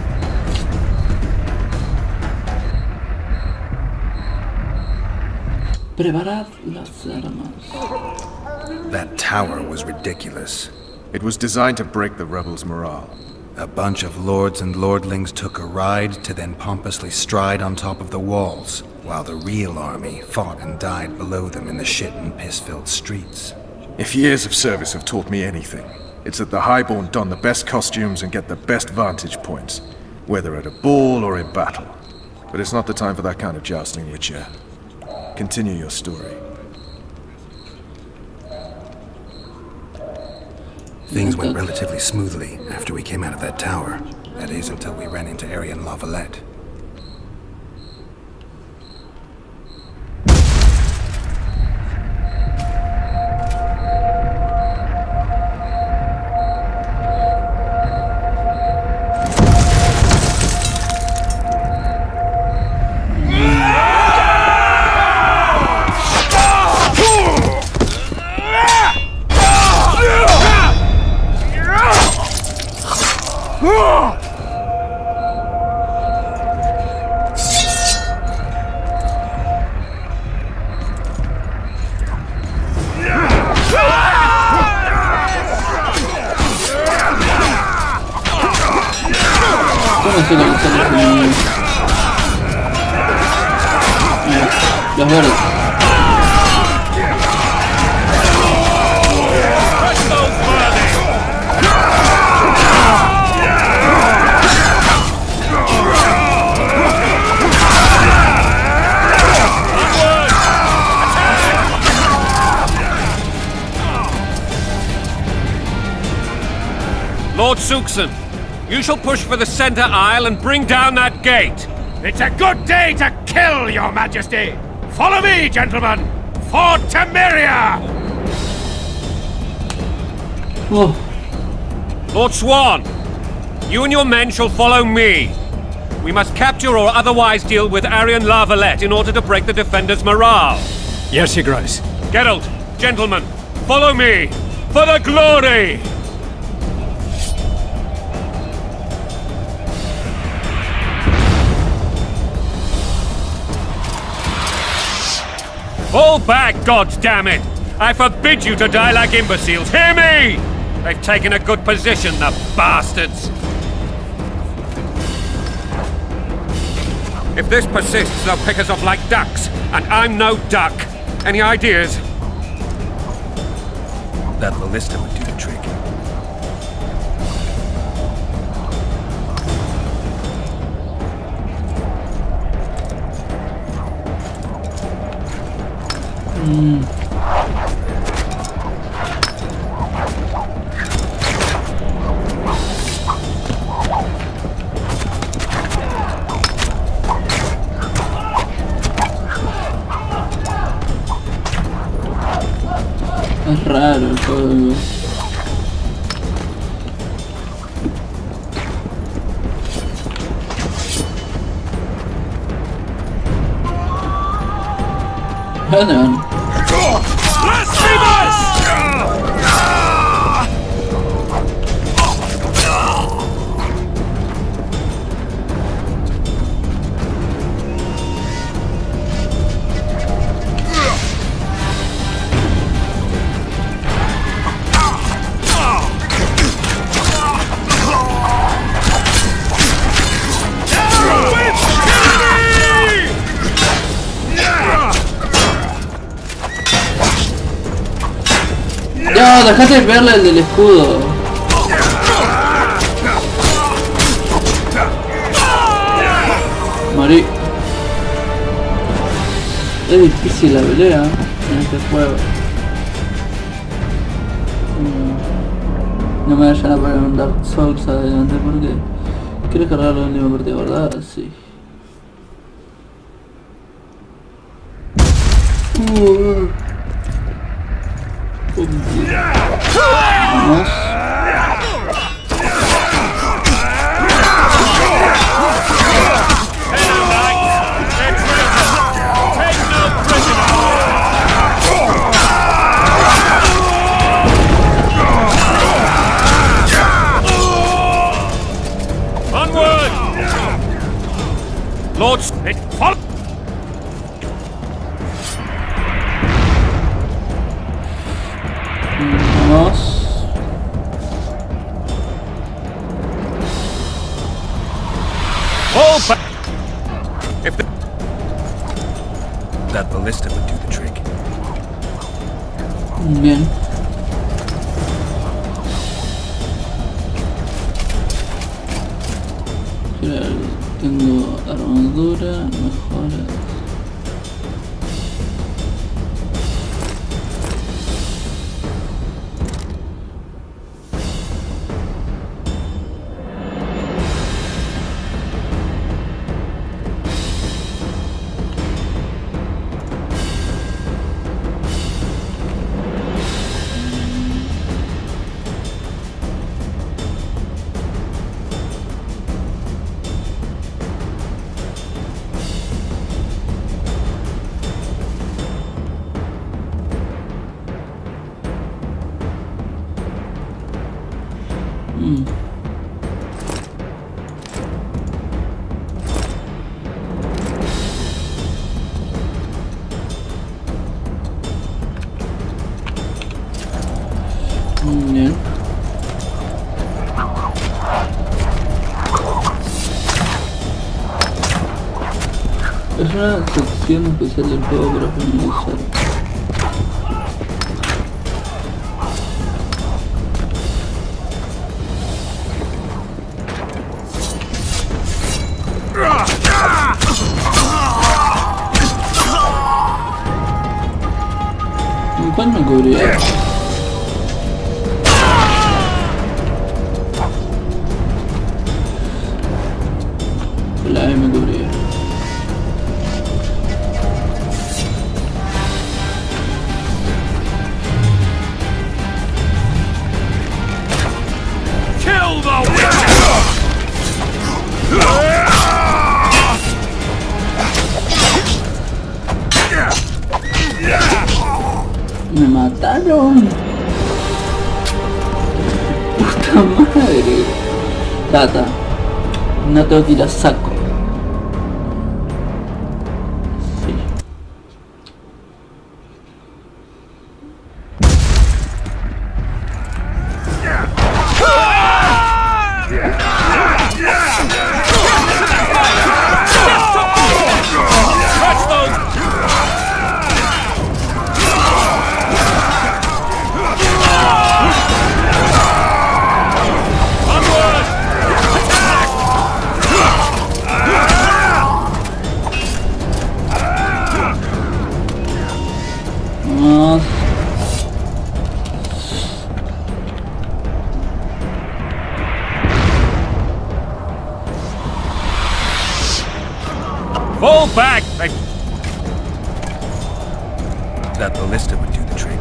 preparad las armas. That tower was ridiculous. It was designed to break the rebels' morale. A bunch of lords and lordlings took a ride to then pompously stride on top of the walls, while the real army fought and died below them in the shit and piss-filled streets. If years of service have taught me anything, it's that the highborn don the best costumes and get the best vantage points, whether at a ball or in battle. But it's not the time for that kind of jousting, Witcher. Continue your story. Things went relatively smoothly after we came out of that tower. That is, until we ran into Arian Lavalette. Los verdes. Lord Suxon, you shall push for the center aisle and bring down that gate. It's a good day to kill, your majesty! Follow me, gentlemen! For Memoria! Oh, Lord Swan, you and your men shall follow me. We must capture or otherwise deal with Arian Lavalette in order to break the defenders' morale. Yes, Your Grace. Geralt, gentlemen, follow me for the glory! Fall back, goddammit! I forbid you to die like imbeciles. Hear me! They've taken a good position, the bastards! If this persists, they'll pick us off like ducks, and I'm no duck. Any ideas? That ballista would do the trick. Es raro el juego. ¿Dónde van? No, dejate de verle el del escudo. Morí. Es difícil la pelea en este juego. No me vayan a poner un Dark Souls adelante porque... ¿Quieres cargar la última partida, verdad? Sí. Vamos. Onward! Lord Smith, follow! Vamos. Fall back! If the... That ballista would do the trick. Bien. Tengo armadura, mejora. Bien. Es una sección especial del juego para finalizar. ¿Cuál me cubría? La M me cubría. Kill the witch! Me mataron. Puta madre. Tata. No tengo que ir a saco. Sí. Vamos. Fall back! That ballista would do the trick.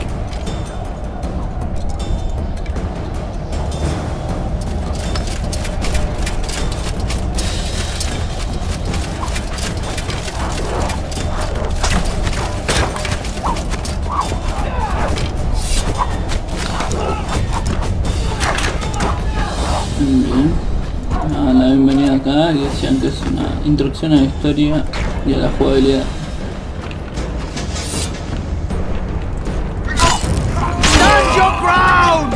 decían que es una introducción a la historia y a la jugabilidad. Stand your ground!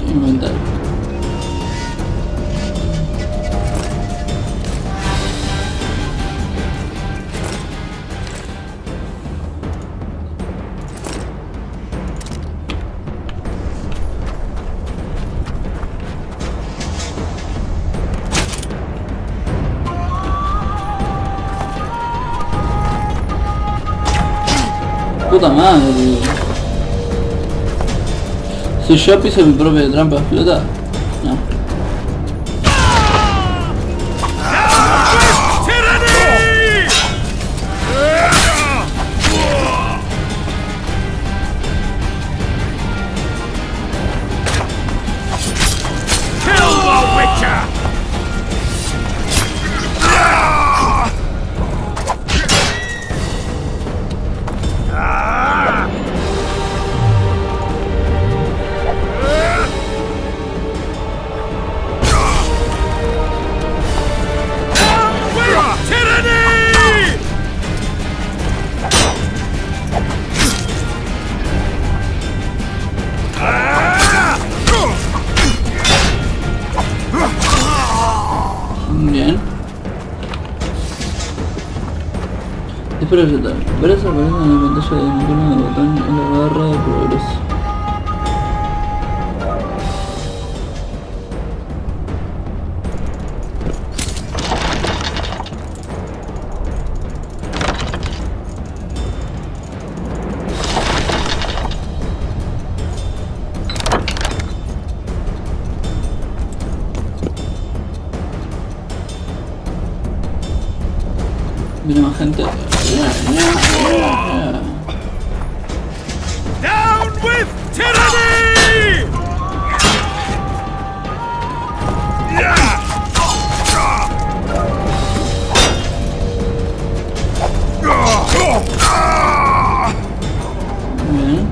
Inventario. Puta madre. Si yo piso mi propia trampa explota. No. Kill the Witcher! Bien. Espero aceptar. Verás aparece en la pantalla de icono de botón en la barra de progreso. Viene más gente. Down with tyranny! Bien.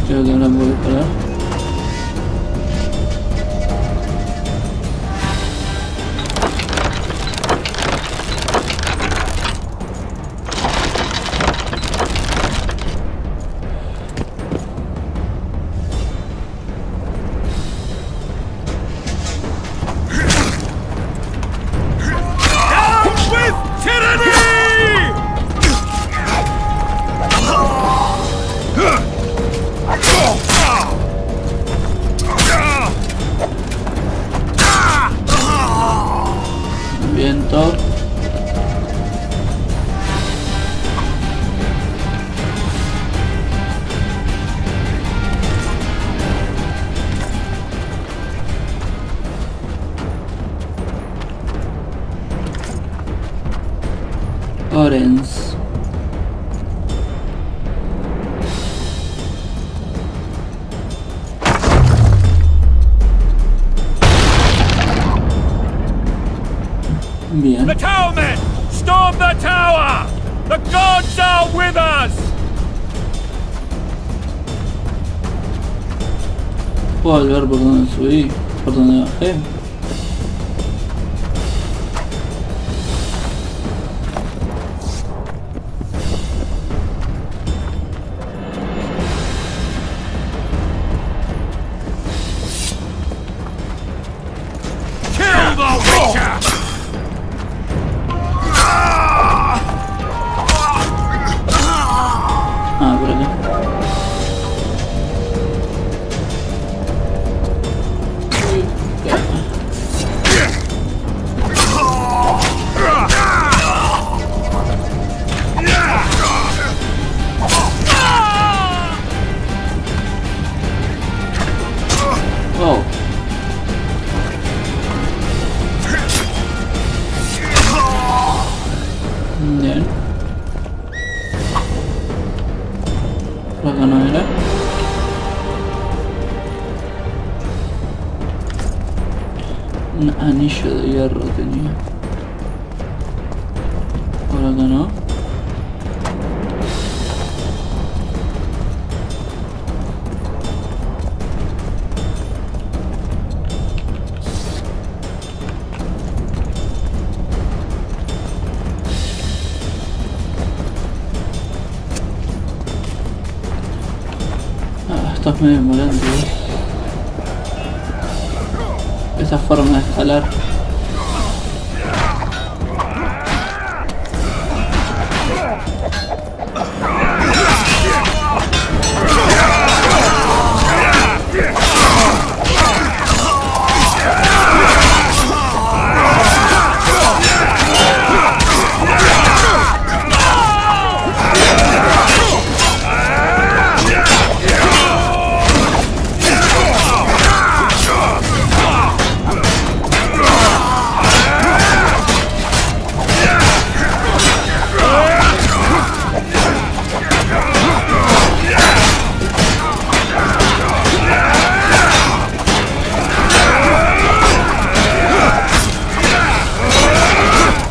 Creo que ahora puedo disparar. Viento. Orange. Bien. The tower men! Storm the tower! The gods are with us! Puedo ver por dónde subí, por dónde bajé. Kill the Witcher! Ah, por acá. Oh. Bien. Por acá no era. Un anillo de hierro tenía. Por acá no. esto es medio molante, ¿eh? Esa forma de escalar.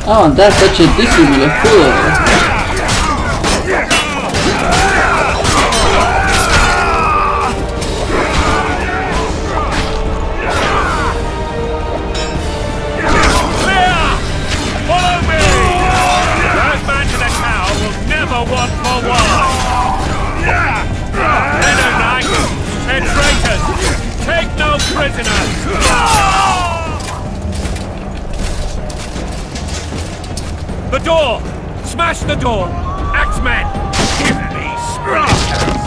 Aguantar, está chetísimo el escudo. The door! Smash the door! Axemen! Give me splinters!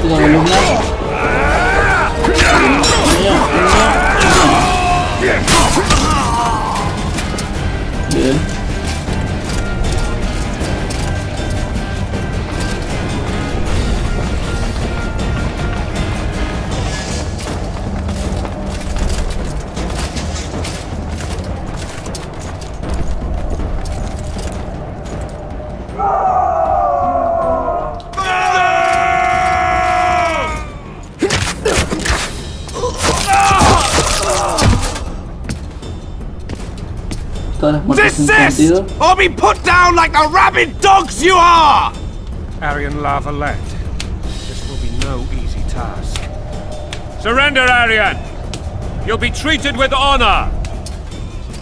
La columna. Bien. Todas las muertes sin sentido. Or be put down like the rabid dogs you are! Aryan Lavalette. This will be no easy task. Surrender, Aryan! You'll be treated with honor!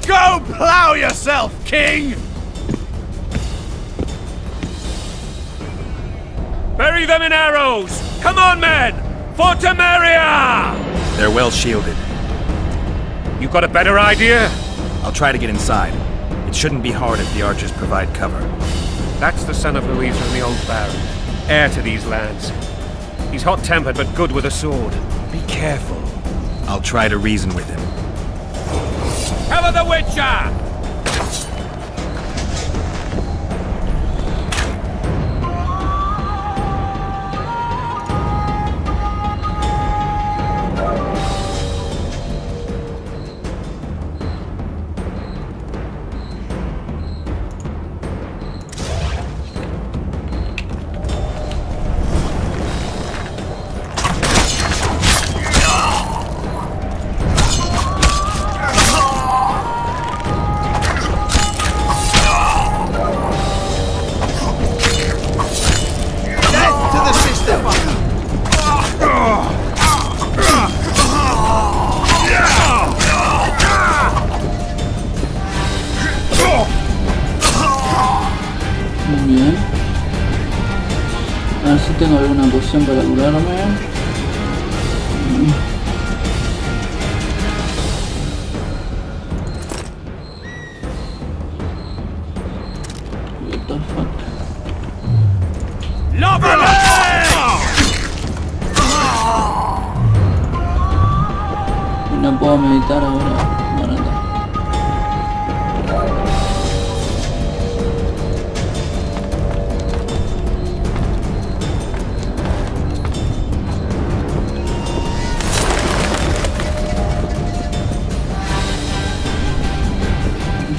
Go plow yourself, King! Bury them in arrows! Come on, men! For Memoria! They're well shielded. You got a better idea? I'll try to get inside. It shouldn't be hard if the archers provide cover. That's the son of Louisa and the old Baron. Heir to these lands. He's hot-tempered but good with a sword. Be careful. I'll try to reason with him. Cover the Witcher! Bien. A ver si tengo alguna poción para curarme. What the fuck? No puedo meditar ahora. Bueno, no.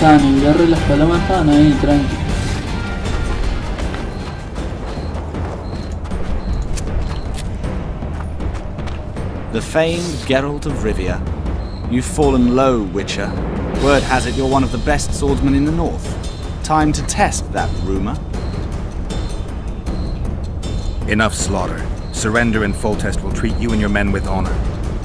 estaban en guerra y las palomas estaban ahí, tranqui. The famed Geralt of Rivia. You've fallen low, Witcher. Word has it you're one of the best swordsmen in the north. Time to test that rumor. Enough slaughter. Surrender and Foltest will treat you and your men with honor.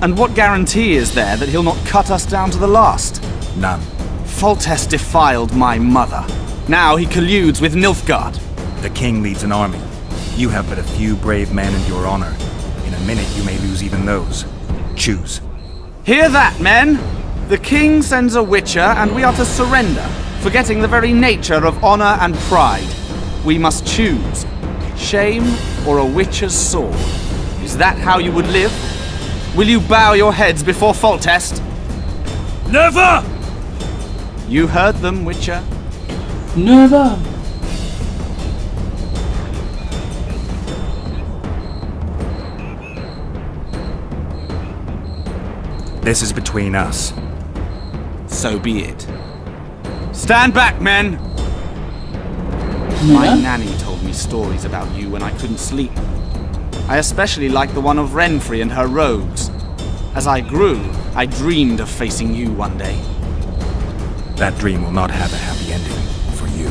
And what guarantee is there that he'll not cut us down to the last? None. Foltest defiled my mother. Now he colludes with Nilfgaard. The king leads an army. You have but a few brave men and your honor. In a minute you may lose even those. Choose. Hear that, men? The king sends a witcher and we are to surrender, forgetting the very nature of honor and pride. We must choose. Shame or a witcher's sword? Is that how you would live? Will you bow your heads before Foltest? Never! You heard them, Witcher. Never! This is between us. So be it. Stand back, men! My nanny told me stories about you when I couldn't sleep. I especially liked the one of Renfrey and her rogues. As I grew, I dreamed of facing you one day. That dream will not have a happy ending for you.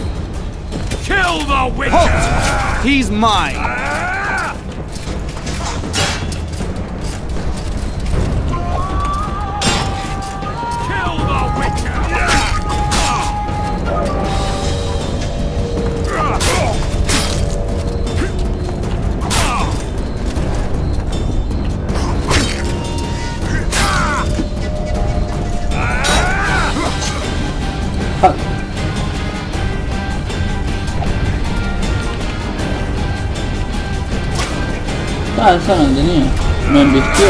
Kill the witcher! Halt! He's mine! Ah, eso no tenía. Me embistió.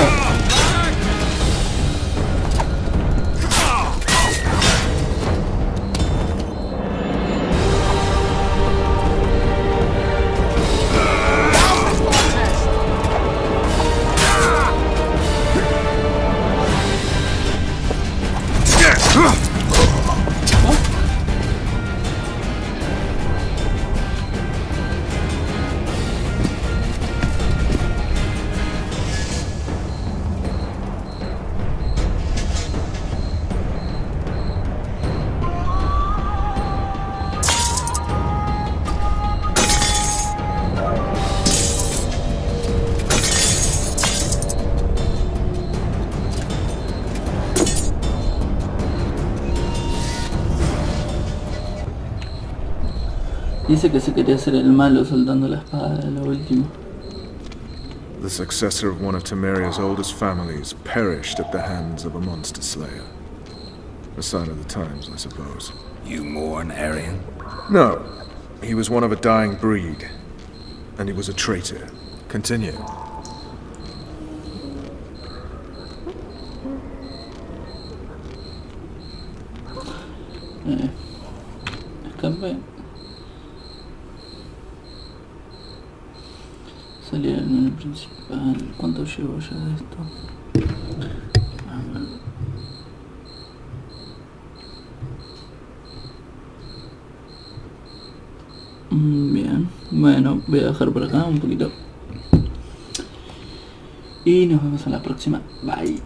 Dice que se quería hacer el malo soltando la espada de lo último. The successor of one of Temeria's oldest families perished at the hands of a monster slayer. A sign of the times, I suppose. You mourn, Aryan? No. He was one of a dying breed. And he was a traitor. Continue. Escapé. Salir al menú principal. ¿Cuánto llevo ya de esto? A ver. Bien. Bueno, voy a dejar por acá un poquito. Y nos vemos en la próxima. Bye.